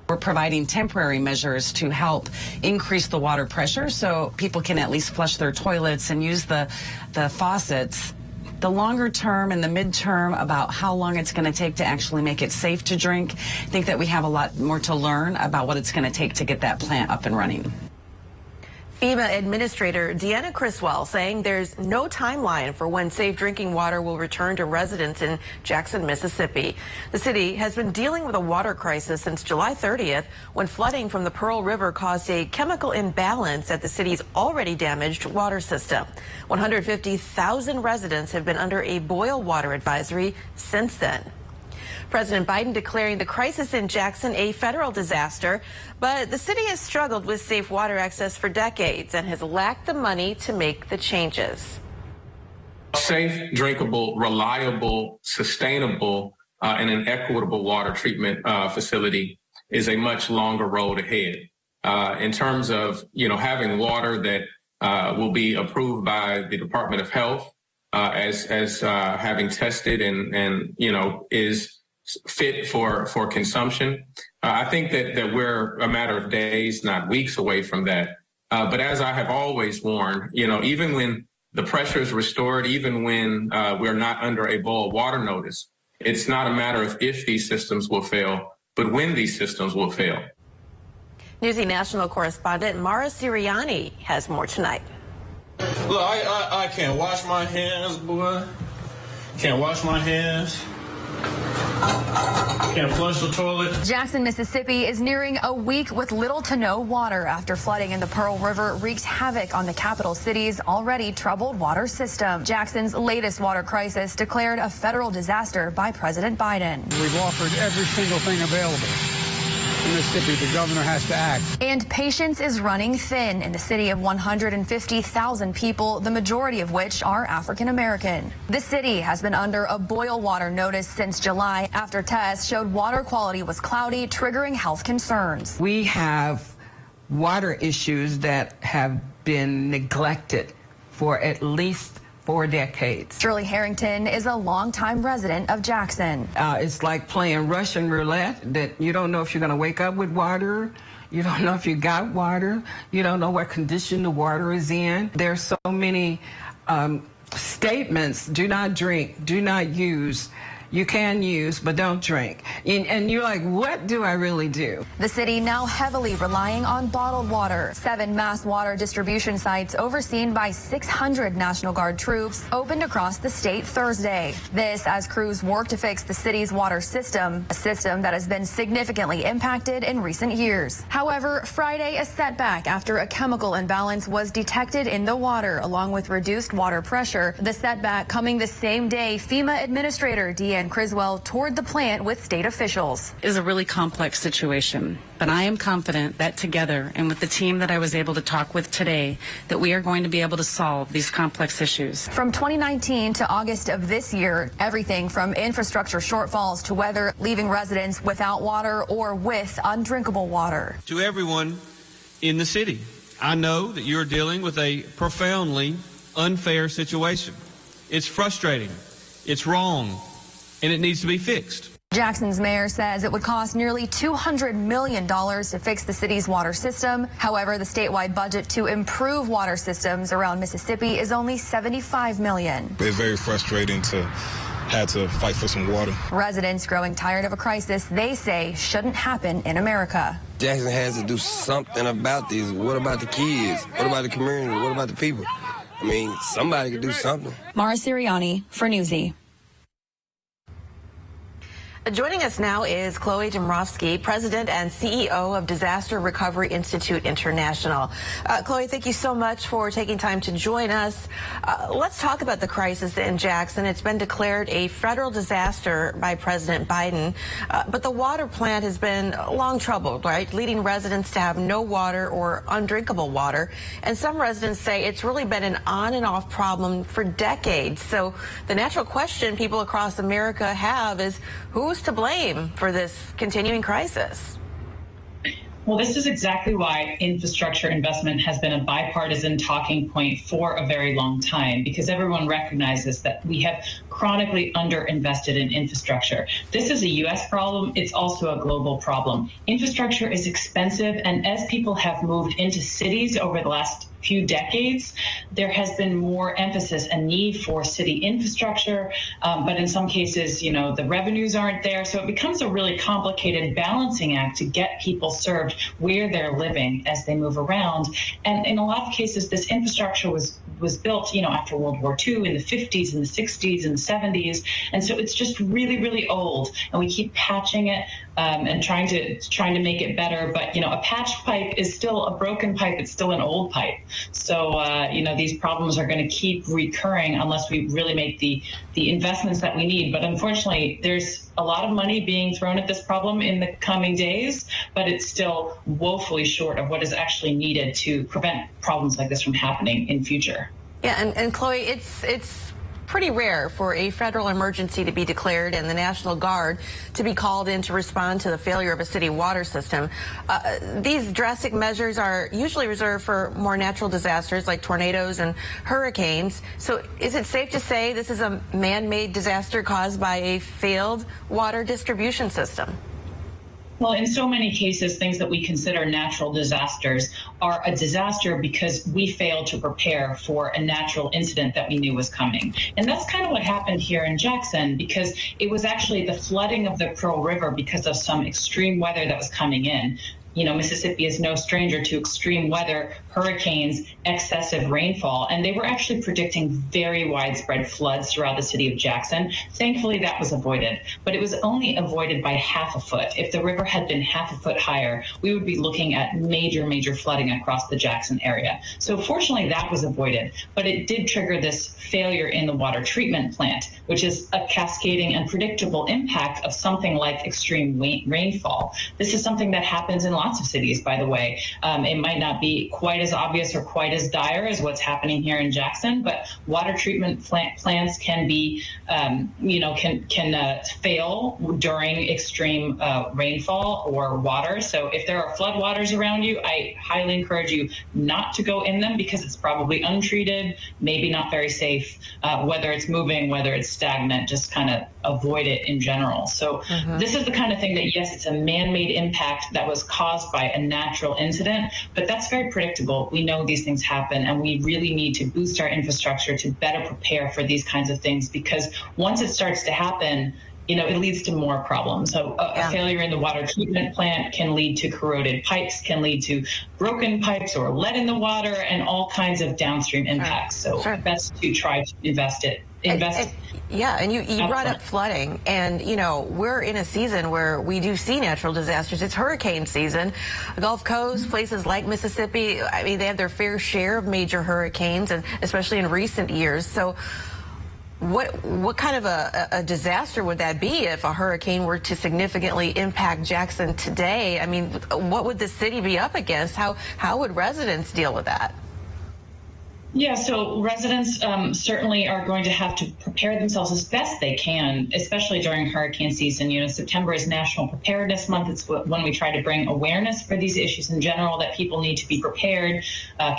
We're providing temporary measures to help increase the water pressure so people can at least flush their toilets and use the faucets. The longer term and the midterm about how long it's going to take to actually make it safe to drink, I think that we have a lot more to learn about what it's going to take to get that plant up and running. FEMA Administrator Deanna Criswell saying there's no timeline for when safe drinking water will return to residents in Jackson, Mississippi. The city has been dealing with a water crisis since July 30th when flooding from the Pearl River caused a chemical imbalance at the city's already damaged water system. 150,000 residents have been under a boil water advisory since then. President Biden declaring the crisis in Jackson a federal disaster, but the city has struggled with safe water access for decades and has lacked the money to make the changes. Safe, drinkable, reliable, sustainable, and an equitable water treatment facility is a much longer road ahead. In terms of, having water that will be approved by the Department of Health as having tested and is fit for consumption. I think that we're a matter of days, not weeks away from that. But as I have always warned, even when the pressure is restored, even when we're not under a boil water notice, it's not a matter of if these systems will fail, but when these systems will fail. Newsy national correspondent Mara Sirianni has more tonight. Look, I can't wash my hands, boy. Can't wash my hands. Can't flush the toilet. Jackson, Mississippi is nearing a week with little to no water after flooding in the Pearl River wreaked havoc on the capital city's already troubled water system. Jackson's latest water crisis declared a federal disaster by President Biden. We've offered every single thing available. In Mississippi, the governor has to act. And patience is running thin in the city of 150,000 people, the majority of which are African American. The city has been under a boil water notice since July after tests showed water quality was cloudy, triggering health concerns. We have water issues that have been neglected for at least 4 decades. Shirley Harrington is a longtime resident of Jackson. It's like playing Russian roulette, that you don't know if you're going to wake up with water. You don't know if you got water. You don't know what condition the water is in. There's so many statements: do not drink, do not use. You can use, but don't drink. And you're like, what do I really do? The city now heavily relying on bottled water. 7 mass water distribution sites overseen by 600 National Guard troops opened across the state Thursday. This as crews work to fix the city's water system, a system that has been significantly impacted in recent years. However, Friday, a setback after a chemical imbalance was detected in the water, along with reduced water pressure. The setback coming the same day FEMA Administrator Deanna Criswell toured the plant with state officials. It is a really complex situation, but I am confident that together and with the team that I was able to talk with today, that we are going to be able to solve these complex issues. From 2019 to August of this year, everything from infrastructure shortfalls to weather leaving residents without water or with undrinkable water. To everyone in the city, I know that you're dealing with a profoundly unfair situation. It's frustrating, it's wrong, and it needs to be fixed. Jackson's mayor says it would cost nearly $200 million to fix the city's water system. However, the statewide budget to improve water systems around Mississippi is only $75 million. It's very frustrating to have to fight for some water. Residents growing tired of a crisis they say shouldn't happen in America. Jackson has to do something about this. What about the kids? What about the community? What about the people? I mean, somebody could do something. Mara Sirianni for Newsy. Joining us now is Chloe Dombrowski, President and CEO of Disaster Recovery Institute International. Chloe, thank you so much for taking time to join us. Let's talk about the crisis in Jackson. It's been declared a federal disaster by President Biden, but the water plant has been long troubled, right? Leading residents to have no water or undrinkable water. And some residents say it's really been an on and off problem for decades. So the natural question people across America have is, who's to blame for this continuing crisis? Well, this is exactly why infrastructure investment has been a bipartisan talking point for a very long time, because everyone recognizes that we have chronically underinvested in infrastructure. This is a U.S. problem. It's also a global problem. Infrastructure is expensive, and as people have moved into cities over the last few decades, there has been more emphasis and need for city infrastructure, but in some cases, the revenues aren't there. So it becomes a really complicated balancing act to get people served where they're living as they move around. And in a lot of cases, this infrastructure was built, after World War II in the 50s and the 60s and the 70s. And so it's just really, really old, and we keep patching it and trying to make it better. But, a patched pipe is still a broken pipe. It's still an old pipe. So, these problems are going to keep recurring unless we really make the investments that we need. But unfortunately, there's a lot of money being thrown at this problem in the coming days, but it's still woefully short of what is actually needed to prevent problems like this from happening in future. Yeah, and Chloe, it's pretty rare for a federal emergency to be declared and the National Guard to be called in to respond to the failure of a city water system. These drastic measures are usually reserved for more natural disasters like tornadoes and hurricanes. So is it safe to say this is a man-made disaster caused by a failed water distribution system? Well, in so many cases, things that we consider natural disasters are a disaster because we failed to prepare for a natural incident that we knew was coming. And that's kind of what happened here in Jackson, because it was actually the flooding of the Pearl River because of some extreme weather that was coming in. Mississippi is no stranger to extreme weather, hurricanes, excessive rainfall, and they were actually predicting very widespread floods throughout the city of Jackson. Thankfully, that was avoided, but it was only avoided by half a foot. If the river had been half a foot higher, we would be looking at major, major flooding across the Jackson area. So fortunately, that was avoided, but it did trigger this failure in the water treatment plant, which is a cascading and predictable impact of something like extreme rainfall. This is something that happens in lots of cities, by the way. It might not be quite as obvious or quite as dire as what's happening here in Jackson, but water treatment plants can be, can fail during extreme rainfall or water. So if there are floodwaters around you, I highly encourage you not to go in them because it's probably untreated, maybe not very safe. Whether it's moving, whether it's stagnant, just kind of avoid it in general. So this is the kind of thing that, yes, it's a man-made impact that was caused by a natural incident, but that's very predictable. We know these things happen, and we really need to boost our infrastructure to better prepare for these kinds of things, because once it starts to happen, it leads to more problems. So a failure in the water treatment plant can lead to corroded pipes, can lead to broken pipes or lead in the water, and all kinds of downstream impacts. So best to try to invest. And you brought up flooding, and we're in a season where we do see natural disasters. It's hurricane season. The Gulf Coast, places like Mississippi, they have their fair share of major hurricanes, and especially in recent years. So what kind of a disaster would that be if a hurricane were to significantly impact Jackson today? What would the city be up against? How would residents deal with that? Yeah, so residents certainly are going to have to prepare themselves as best they can, especially during hurricane season. September is National Preparedness Month. It's when we try to bring awareness for these issues in general, that people need to be prepared.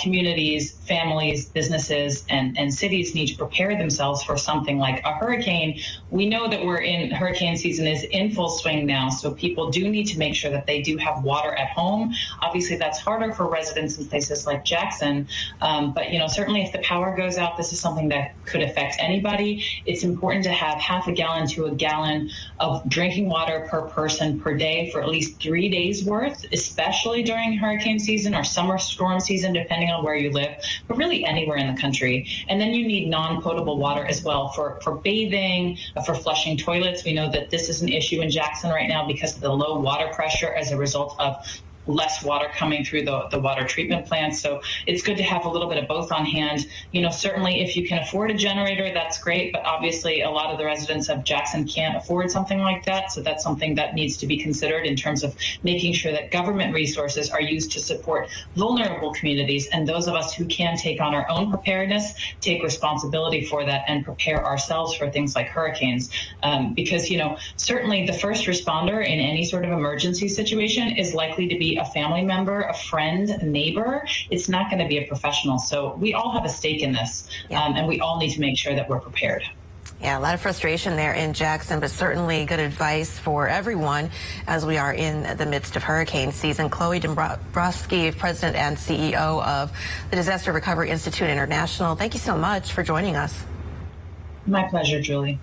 Communities, families, businesses, and cities need to prepare themselves for something like a hurricane. We know that hurricane season is in full swing now, so people do need to make sure that they do have water at home. Obviously, that's harder for residents in places like Jackson, but certainly if the power goes out, this is something that could affect anybody. It's important to have half a gallon to a gallon of drinking water per person per day for at least 3 days worth, especially during hurricane season or summer storm season, depending on where you live, but really anywhere in the country. And then you need non-potable water as well for bathing, for flushing toilets. We know that this is an issue in Jackson right now because of the low water pressure as a result of less water coming through the water treatment plants. So it's good to have a little bit of both on hand. Certainly if you can afford a generator, that's great, but obviously a lot of the residents of Jackson can't afford something like that. So that's something that needs to be considered in terms of making sure that government resources are used to support vulnerable communities, and those of us who can take on our own preparedness, take responsibility for that and prepare ourselves for things like hurricanes. Because, certainly the first responder in any sort of emergency situation is likely to be be a family member, a friend, a neighbor. It's not going to be a professional. So we all have a stake in this, and we all need to make sure that we're prepared. Yeah, a lot of frustration there in Jackson, but certainly good advice for everyone as we are in the midst of hurricane season. Chloe Dombrowski, President and CEO of the Disaster Recovery Institute International, thank you so much for joining us. My pleasure, Julie.